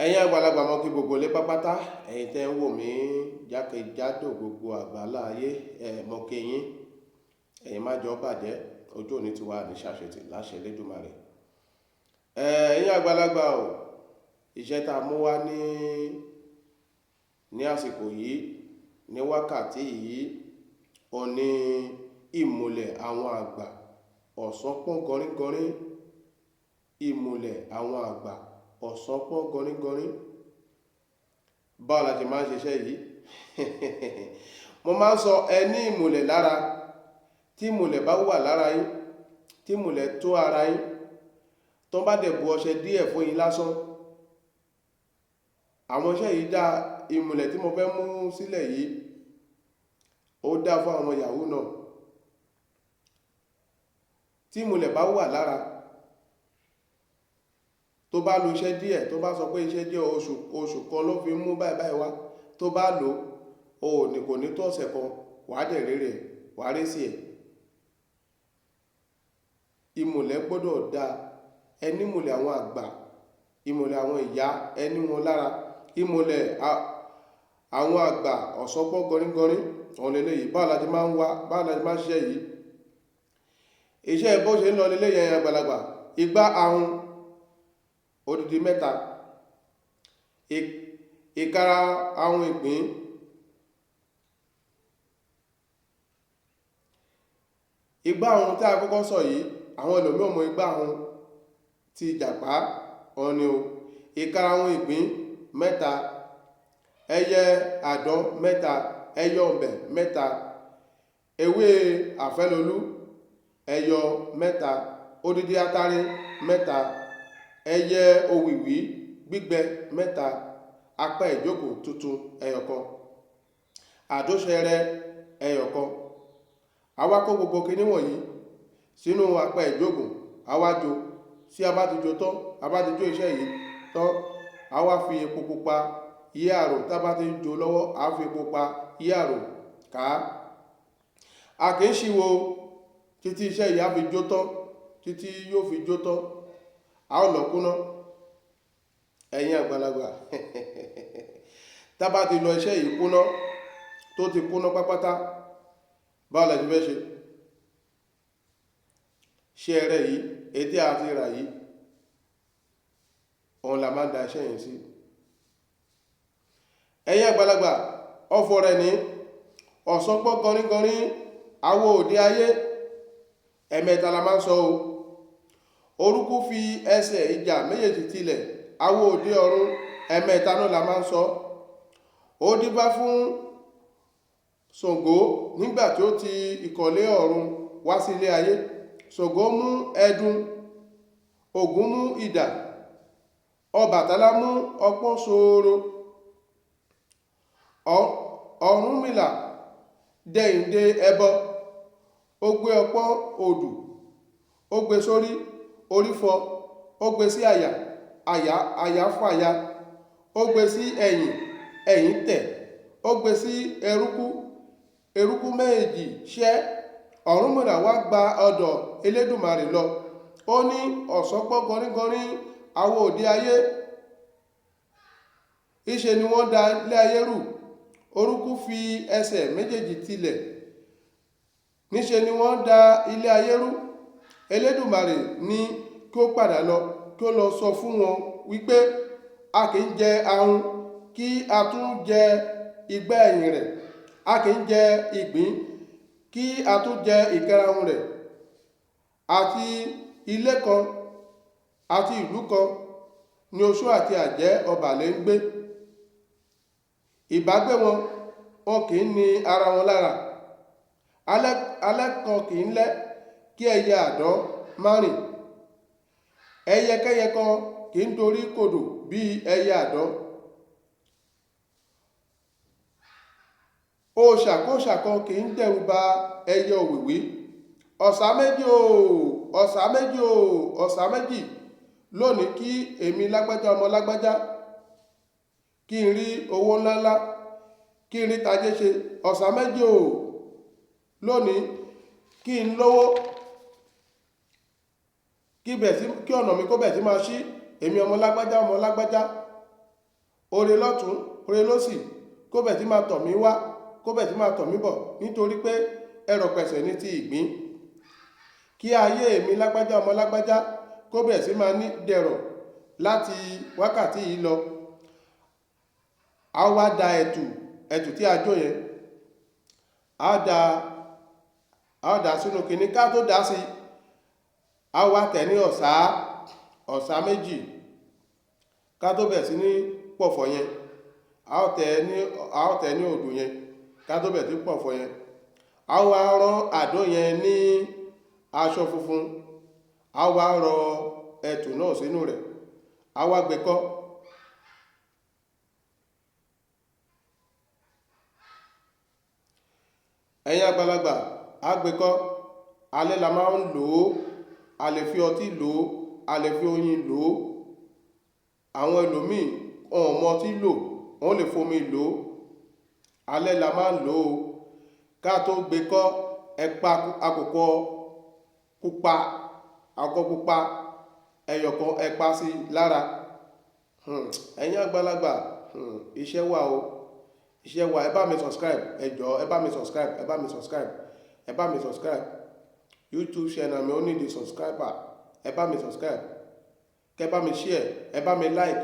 Ẹ̀yin àgbàlagbà mọ́ kí gbogbo lé pápátá, ẹ̀yin tẹ́ ń wò mí jákèjádò gbogbo àgbálá ayé, mọ́ kí yín, ẹ̀yin má jọ bàjẹ́, ojú òní ti wà ní ṣàṣetì láṣẹ Elédùmarè. Ẹ̀yin àgbàlagbà o, iṣẹ́ tá mú wá ní àsìkò yìí, ní wákàtí yìí, ó ní ìmùlẹ̀ àwọn àgbà, ọ̀sán pọ́n gọrígọrí, ìmùlẹ̀ àwọn àgbà, ọ̀sán pọ́n gọrígọrí. Báwo la ṣe máa ń ṣiṣẹ́ yìí? Mo máa ń sọ ẹni ìmùlẹ̀ lára, tí ìmùlẹ̀ bá wà lára yín, tí ìmùlẹ̀ tó ara yín, tó bá dẹ̀ bu ọṣẹ díẹ̀ fún yín lásán. Àwọn iṣẹ́ yìí dá ìmùlẹ̀ tí mo fẹ́ mú sílẹ̀ yìí, ó dá fún àwọn ìyàwó náà. Tí ìmùlẹ̀ bá wà lára, tó bá lo iṣẹ́ díẹ̀, tó bá sọ pé iṣẹ́ díẹ̀ oṣù kan ló fi mú báyìí wá, tó bá lò ó ní kò ní tó ọ̀sẹ̀ kan, wàá dẹ̀ rere, wàá rí sí ẹ̀. Ìmùlẹ̀ gbọ́dọ̀ dá, ẹni ìmùlẹ̀ àwọn àgbà, ìmùlẹ̀ àwọn ìyá, ẹni wọn lára, ìmùlẹ̀ àwọn àgbà, ọ̀sán pọ́n gọrígọrí, ọ̀hún lélẹ́yìí. Báwo la ṣe máa ń wá, báwo la ṣe máa ń ṣiṣẹ́ yìí? Iṣẹ́ bó ṣe ń lọ lélẹ́yìí ẹ̀yin àgbàlagbà, igbá ahun odidi 3, ìkara ahun ìgbín, igbá ahun tí a kọ́kọ́ sọ yìí, àwọn ẹlòmíì ò mọ igbá ahun ti Ìjàpá, ọ̀hún ni o. Ìkara ahun ìgbín 3, ẹyẹ àdán 3, ẹyẹ ọ̀bẹ 3, ewé àfẹ́lolú ẹyọ 3, odidi atare 3, ẹyẹ òwìwí gbígbẹ 3, apá ìjókòó tuntun ẹyọkan, àdóṣẹrẹ ẹyọkan. Àwa kó gbogbo kiní wọ̀nyí sínú apá ìjókòó, àwa jó. Sí a bá ti jó tán, a bá ti jó iṣẹ́ yìí tán, àwa fi epo pupa yí àrò. Tá bá ti jó lọ́wọ́, a fi epo pupa yí àrò ká. A kì í ṣíwò títí iṣẹ́ yìí á fi jó tán, títí yóò fi jó tán. A ó lọ kúná. Ẹ̀yin àgbàlagbà, tá bá ti lọ iṣẹ́ yìí kúná, tó ti kúná pápátá, báwo la ṣe fẹ́ ṣe? Ṣé ẹrẹ́ yìí, ètí àti ìrà yìí, òun la máa ń da iṣẹ́ yìí sí. Ẹ̀yin àgbàlagbà, ọ̀fọ̀ rẹ̀ ní ọ̀sán pọ́n gọrígọrí, àwo òde ayé, ẹ̀mẹ́ta la máa ń sọ o. Orúkú fi ẹsẹ̀ ìjà méjèèjì tilẹ̀, àwo òde ọ̀run, ẹ̀mẹ́ta náà la máa ń sọ. Ó dífá fún Ṣàngó nígbà tí ó ti ìkọ̀lé ọ̀run wá sí ilé ayé. Ṣàngó mú ẹdun, Ògún mú idà, Ọbàtálá mú ọpọ́n ṣooro, Ọ̀rúnmìlà dẹ̀yìndé ẹbọ, ó gbé ọpọ́n odù, ó gbé sórí, orí fọ́, ó gbé sí àyà, àyà fàya, ó gbé sí ẹ̀yìn, ẹ̀yìn tẹ̀, ó gbé sí eruku méjì ṣẹ́. Ọ̀rúnmìlà wá gba ọ̀dọ̀ Elédùmarè lọ. Ó ní ọ̀sán pọ́n gọrígọrí, àwo òde ayé, ìṣe ni wọ́n da ilé ayé rú. Orúkú fi ẹsẹ̀ méjèèjì tilẹ̀, níṣe ni wọ́n da ilé ayé rú. Elédùmarè ní kí ó padà lọ, kí ó lọ sọ fún wọn wípé a kì í jẹ ahun kí a tún jẹ igbá ẹ̀yìn rẹ̀, a kì í jẹ ìgbín kí a tún jẹ ìkarahun rẹ̀. Àti ilé kan àti ìlú kan ni oṣó àti àjẹ́ ọbàlẹ̀ ń gbé. Ìbágbé wọn kì í ní ara wọn lára. Alẹ́ kan kì í lẹ́ kí ẹyẹ àdán má rìn. Ẹyẹkẹ́yẹ kan kì í dorí kodò bí ẹyẹ àdán. Òòṣàkóòṣà kan kì í dẹ́rù ba ẹyẹ òwìwí. Ọ̀sà méjì o, ọ̀sà méjì o, ọ̀sà méjì lónìí kí èmi lágbájá ọmọ lágbájá, kí n rí owó ńláńlá, kí n rí tajé ṣe. Ọ̀sà méjì o lónìí kí n lówó, kí ọ̀nà mi kó bẹ̀ sí máa ṣí, èmi ọmọ lágbájá oore lọ́tún oore lósì kó bẹ̀ tí máa tọ̀ mí wá kó bẹ̀ tí máa tọ̀ mí bọ̀, nítorí pé ẹrọ̀ pẹ̀sẹ̀ ní ti ìgbín. Kí ayé mi lágbájá ọmọ lágbájá kó bẹ̀ sí máa ní dẹ̀rọ̀ láti wákàtí yìí lọ. A wá da ẹ̀tù tí a jó yẹn, a dà sínú kìíní. Ká tó dá sí, a wá tẹ̀ ní ọ̀sá méjì. Ká tó bẹ̀ sí ní pọ̀fọ̀ yẹn, a ó tẹ̀ ní odù yẹn. Ká tó bẹ̀ sí pọ̀fọ̀ yẹn, a wá rán àdó yẹn ní aṣọ funfun. A wá rọ ẹ̀tù náà sínú rẹ̀, a wá gbé kọ́. Ẹ̀yin àgbàlagbà, a gbé kọ́. Alẹ́ la máa ń lò ó, a lè fi ọtí lò ó, a lè fi oyin lò ó. Àwọn ẹlòmíì wọn mọ ọtí lò, wọ́n lè fomi lò ó. Alẹ́ la máa ń lò ó. Ká tó gbé kọ́, ẹ̀pa àkùkọ pupa ẹyọ̀kan ẹ̀pa sí lára. Ẹ̀yin àgbàlagbà, iṣẹ́ wà o, iṣẹ́ wà. Ẹ bá mi subscribe, ẹ jọ̀ọ́ ẹ bá mi subscribe, ẹ bá mi subscribe, ẹ bá mi subscribe. YouTube channel mi ó ní di subscriber. Ẹ bá mi subscribe, kẹ bá mi share, ẹ bá mi like.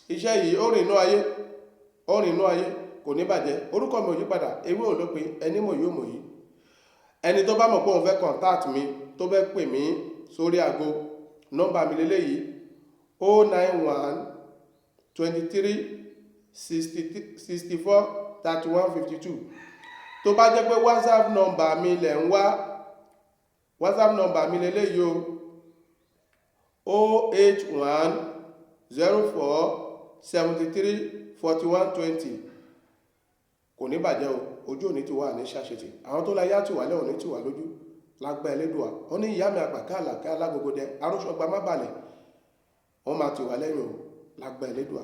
Iṣẹ́ yìí ó rìn inú ayé, kò ní bàjẹ́. Orúkọ mi ò yí padà, ewé ò lópin, ẹni mọ̀ yóò mọ̀ yìí. Ẹni tó bá mọ̀ pé òun fẹ́ contact mi, tó fẹ́ pè mí sórí aago, nọ́mbà mi lélẹ́yìí 091 23 64 31 52. Tó bá jẹ́ pé WhatsApp nọ́mbà mi lẹ̀ ń wá, WhatsApp nọ́mbà mi lélẹ́yìí o 081 04 73 41 20. Kò ní bàjẹ́ o, ojú òní ti wà ní ṣàṣetì. Àwọn tó láyá ti wà lẹ́wọ̀n ní ti wà lójú lágbà Ẹlẹ́dùà. Ó ní ìyá mi àgbà káàlà ká alágogo dẹ, arúṣọgba má balẹ̀, wọ́n máa ti wà lẹ́yìn o lágbà Ẹlẹ́dùà.